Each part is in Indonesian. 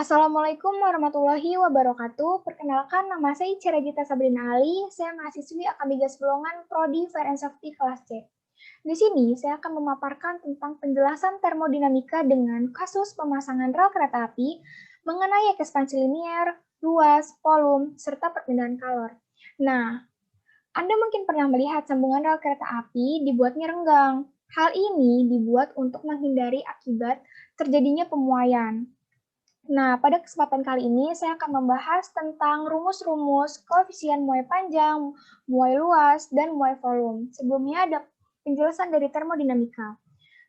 Assalamualaikum warahmatullahi wabarakatuh. Perkenalkan, nama saya Cirajita Sabrina Ali. Saya mahasiswi Akamigas Bolongan Prodi Fire and Safety kelas C. Di sini, saya akan memaparkan tentang penjelasan termodinamika dengan kasus pemasangan rel kereta api mengenai ekspansi linier, luas, volume, serta perpindahan kalor. Nah, Anda mungkin pernah melihat sambungan rel kereta api dibuatnya renggang. Hal ini dibuat untuk menghindari akibat terjadinya pemuaian. Nah, pada kesempatan kali ini saya akan membahas tentang rumus-rumus koefisien muai panjang, muai luas, dan muai volume. Sebelumnya ada penjelasan dari termodinamika.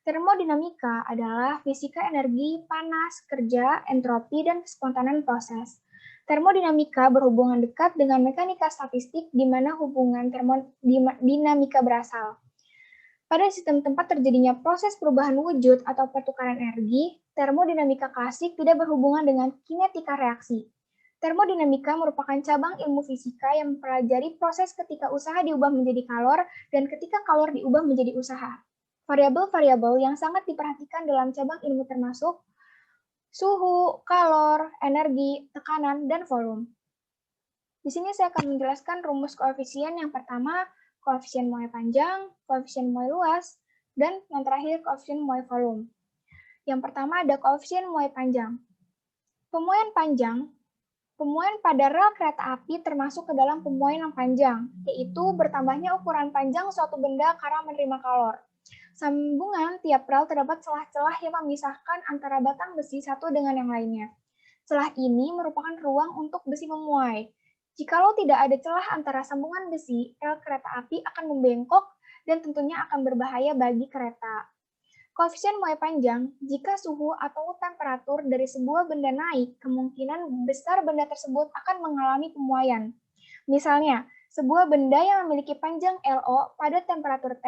Termodinamika adalah fisika energi, panas, kerja, entropi, dan kespontanan proses. Termodinamika berhubungan dekat dengan mekanika statistik di mana hubungan termodinamika berasal. Pada sistem tempat terjadinya proses perubahan wujud atau pertukaran energi, termodinamika klasik tidak berhubungan dengan kinetika reaksi. Termodinamika merupakan cabang ilmu fisika yang mempelajari proses ketika usaha diubah menjadi kalor dan ketika kalor diubah menjadi usaha. Variabel-variabel yang sangat diperhatikan dalam cabang ilmu termasuk suhu, kalor, energi, tekanan, dan volume. Di sini saya akan menjelaskan rumus koefisien yang pertama, koefisien muai panjang, koefisien muai luas, dan yang terakhir koefisien muai volume. Yang pertama ada koefisien muai panjang. Pemuaian panjang, pemuaian pada rel kereta api termasuk ke dalam pemuaian yang panjang, yaitu bertambahnya ukuran panjang suatu benda karena menerima kalor. Sambungan tiap rel terdapat celah-celah yang memisahkan antara batang besi satu dengan yang lainnya. Celah ini merupakan ruang untuk besi memuai. Jikalau tidak ada celah antara sambungan besi, rel kereta api akan membengkok dan tentunya akan berbahaya bagi kereta. Koefisien muai panjang, jika suhu atau temperatur dari sebuah benda naik, kemungkinan besar benda tersebut akan mengalami pemuaian. Misalnya, sebuah benda yang memiliki panjang LO pada temperatur T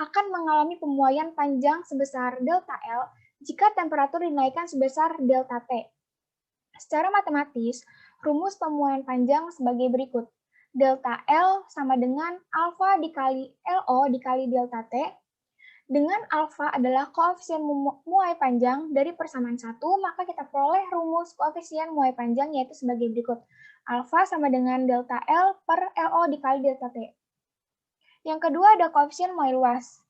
akan mengalami pemuaian panjang sebesar delta L jika temperatur dinaikkan sebesar delta T. Secara matematis, rumus pemuaian panjang sebagai berikut. Delta L sama dengan alfa dikali LO dikali delta T, dengan alfa adalah koefisien muai panjang dari persamaan 1, maka kita peroleh rumus koefisien muai panjang yaitu sebagai berikut. Alfa sama dengan delta L per LO dikali delta T. Yang kedua ada koefisien muai luas.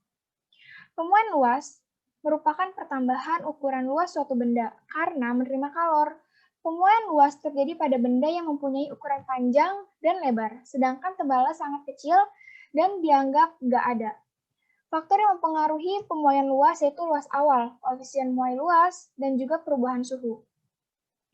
Pemuaian luas merupakan pertambahan ukuran luas suatu benda karena menerima kalor. Pemuaian luas terjadi pada benda yang mempunyai ukuran panjang dan lebar, sedangkan tebalnya sangat kecil dan dianggap nggak ada. Faktor yang mempengaruhi pemuaian luas yaitu luas awal, koefisien muai luas, dan juga perubahan suhu.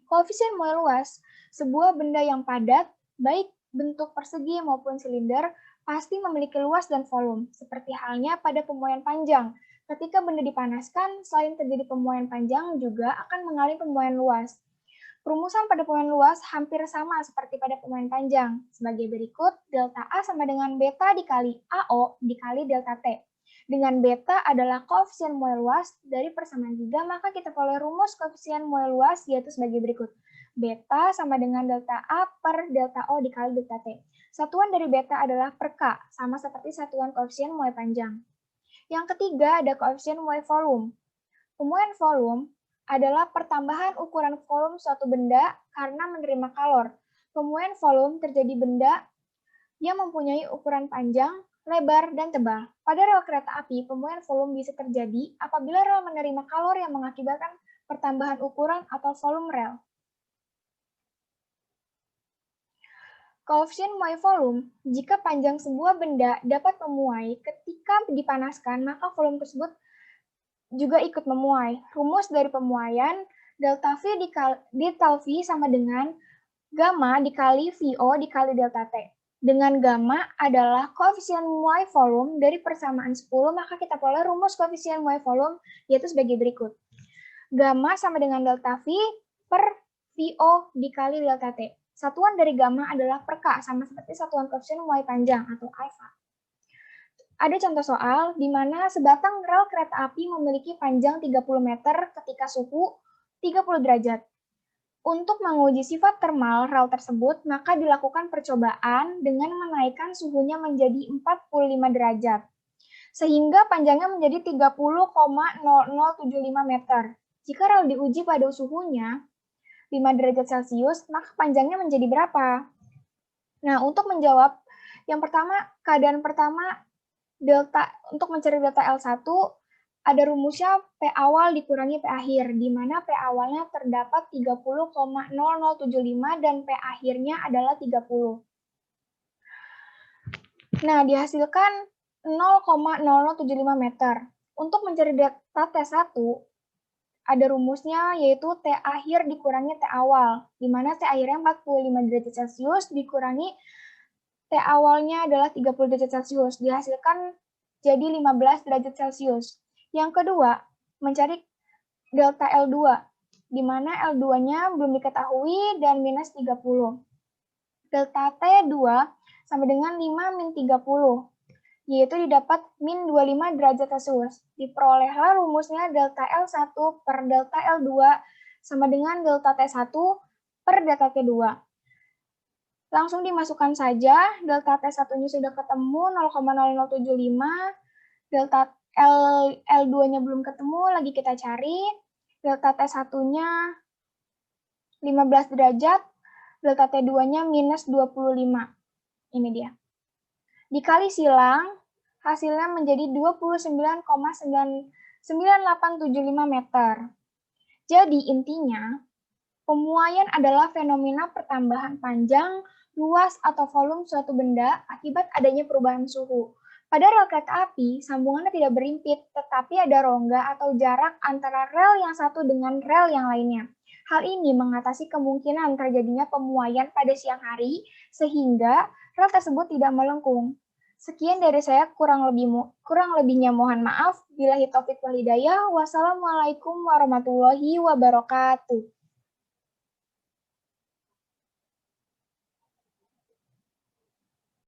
Koefisien muai luas, sebuah benda yang padat, baik bentuk persegi maupun silinder, pasti memiliki luas dan volume, seperti halnya pada pemuaian panjang. Ketika benda dipanaskan, selain terjadi pemuaian panjang, juga akan mengalami pemuaian luas. Perumusan pada pemuaian luas hampir sama seperti pada pemuaian panjang. Sebagai berikut, delta A sama dengan beta dikali AO dikali delta T. Dengan beta adalah koefisien muai luas dari persamaan 3, maka kita peroleh rumus koefisien muai luas yaitu sebagai berikut. Beta sama dengan delta A per delta O dikali delta T. Satuan dari beta adalah per K, sama seperti satuan koefisien muai panjang. Yang ketiga ada koefisien muai volume. Pemuaian volume adalah pertambahan ukuran volume suatu benda karena menerima kalor. Pemuaian volume terjadi benda yang mempunyai ukuran panjang, lebar, dan tebal. Pada rel kereta api, pemuaian volume bisa terjadi apabila rel menerima kalor yang mengakibatkan pertambahan ukuran atau volume rel. Koefisien muai volume, jika panjang sebuah benda dapat memuai ketika dipanaskan, maka volume tersebut juga ikut memuai. Rumus dari pemuaian, delta V delta V sama dengan gamma dikali VO dikali delta T. Dengan gamma adalah koefisien muai volume dari persamaan 10, maka kita peroleh rumus koefisien muai volume yaitu sebagai berikut. Gamma sama dengan delta V per VO dikali delta T. Satuan dari gamma adalah per K, sama seperti satuan koefisien muai panjang atau alfa. Ada contoh soal di mana sebatang rel kereta api memiliki panjang 30 meter ketika suhu 30 derajat. Untuk menguji sifat termal rel tersebut, maka dilakukan percobaan dengan menaikkan suhunya menjadi 45 derajat, sehingga panjangnya menjadi 30,0075 meter. Jika rel diuji pada suhunya 5 derajat Celcius, maka panjangnya menjadi berapa? Nah, untuk menjawab, yang pertama, keadaan pertama, untuk mencari delta L1, ada rumusnya P awal dikurangi P akhir, di mana P awalnya terdapat 30,0075 dan P akhirnya adalah 30. Nah, dihasilkan 0,0075 meter. Untuk mencari delta T1, ada rumusnya yaitu T akhir dikurangi T awal, di mana T akhirnya 45 derajat Celcius dikurangi T awalnya adalah 30 derajat Celcius, dihasilkan jadi 15 derajat Celcius. Yang kedua, mencari delta L2, di mana L2-nya belum diketahui dan minus 30. Delta T2 sama dengan 5 min 30, yaitu didapat min 25 derajat Celcius. Diperolehlah rumusnya delta L1 per delta L2 sama dengan delta T1 per delta T2. Langsung dimasukkan saja, delta T1-nya sudah ketemu 0,0075, delta L2-nya belum ketemu, lagi kita cari, delta T1-nya 15 derajat, delta T2-nya minus 25. Ini dia. Dikali silang, hasilnya menjadi 29,9875 meter. Jadi intinya, pemuaian adalah fenomena pertambahan panjang, luas, atau volume suatu benda akibat adanya perubahan suhu. Pada rel kereta api, sambungannya tidak berimpit, tetapi ada rongga atau jarak antara rel yang satu dengan rel yang lainnya. Hal ini mengatasi kemungkinan terjadinya pemuaian pada siang hari, sehingga rel tersebut tidak melengkung. Sekian dari saya, kurang lebihnya mohon maaf. Billahi taufik wal hidayah. Wassalamualaikum warahmatullahi wabarakatuh.